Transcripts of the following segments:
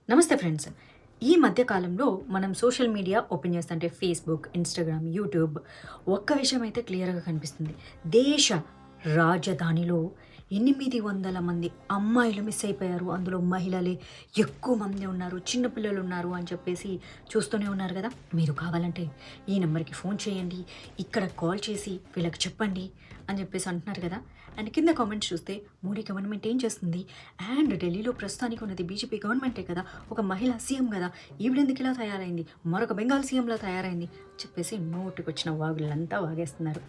నమస్తే ఫ్రెండ్స్. ఈ మధ్య కాలంలో మనం సోషల్ మీడియా ఓపెన్ చేస్తుంటే ఫేస్‌బుక్, ఇన్‌స్టాగ్రామ్, యూట్యూబ్ ఒక్క విషయం అయితే క్లియర్‌గా కనిపిస్తుంది. దేశ రాజధానిలో 800 మంది అమ్మాయిలు మిస్ అయిపోయారు. అందులో మహిళలే ఎక్కువ మంది ఉన్నారు. చిన్న పిల్లలు ఉన్నారు అని చెప్పేసి చూస్తూనే ఉన్నారు కదా! మీరు కావాలంటే ఈ నంబర్‌కి ఫోన్ చేయండి. ఇక్కడ కాల్ చేసి వీళ్ళకి చెప్పండి అని చెప్పేసి అంటున్నారు కదా! అండ్ కింద కామెంట్స్ చూస్తే మోడీ గవర్నమెంట్ ఏం చేస్తుంది? అండ్ ఢిల్లీలో ప్రస్తుతానికి ఉన్నది బీజేపీ గవర్నమెంటే కదా! ఒక మహిళ సీఎం కదా! ఈవిడెందుకు ఇలా తయారైంది? మరొక బెంగాల్ సీఎంలా తయారైంది చెప్పేసి నోటికొచ్చిన వాగులంతా వాగేస్తున్నారు.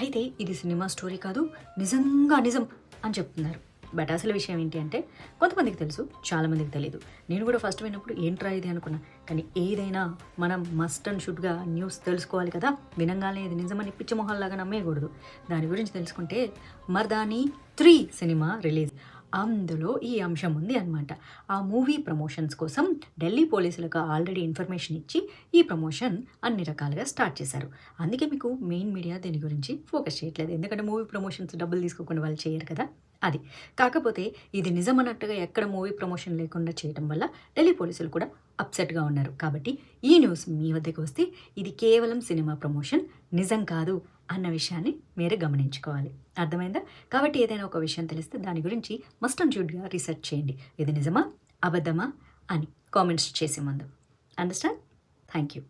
అయితే ఇది సినిమా స్టోరీ కాదు, నిజంగా నిజం అని చెప్తున్నారు. బట్ అసలు విషయం ఏంటి అంటే కొంతమందికి తెలుసు, చాలామందికి తెలీదు. నేను కూడా ఫస్ట్ విన్నప్పుడు ఏంట్రా ఇది అనుకున్నా. కానీ ఏదైనా మనం మస్ట్ అండ్ షుడ్‌గా న్యూస్ తెలుసుకోవాలి కదా! వినంగానే ఇది నిజమని పిచ్చి మొహాల్లాగా నమ్మేయకూడదు. దాని గురించి తెలుసుకుంటే 'మర్దాని 3' సినిమా రిలీజ్. అందులో ఈ అంశం ఉంది అనమాట. ఆ మూవీ ప్రమోషన్స్ కోసం ఢిల్లీ పోలీసులకు ఆల్రెడీ ఇన్ఫర్మేషన్ ఇచ్చి ఈ ప్రమోషన్ అన్ని రకాలుగా స్టార్ట్ చేశారు. అందుకే మీకు మెయిన్ మీడియా దీని గురించి ఫోకస్ చేయట్లేదు. ఎందుకంటే మూవీ ప్రమోషన్స్ డబ్బులు తీసుకోకుండా వాళ్ళు చేయరు కదా! అది. కాకపోతే ఇది నిజమన్నట్టుగా ఎక్కడ మూవీ ప్రమోషన్ లేకుండా చేయటం వల్ల ఢిల్లీ పోలీసులు కూడా అప్సెట్‌గా ఉన్నారు. కాబట్టి ఈ న్యూస్ మీ వద్దకు వస్తే ఇది కేవలం సినిమా ప్రమోషన్, నిజం కాదు అన్న విషయాన్ని మీరు గమనించుకోవాలి. అర్థమైందా? కాబట్టి ఏదైనా ఒక విషయం తెలిస్తే దాని గురించి మస్ట్ అండ్ షుడ్‌గా రీసెర్చ్ చేయండి. ఇది నిజమా? అబద్ధమా? అని కామెంట్స్ చేసే ముందు. అండర్‌స్టాండ్? Thank you.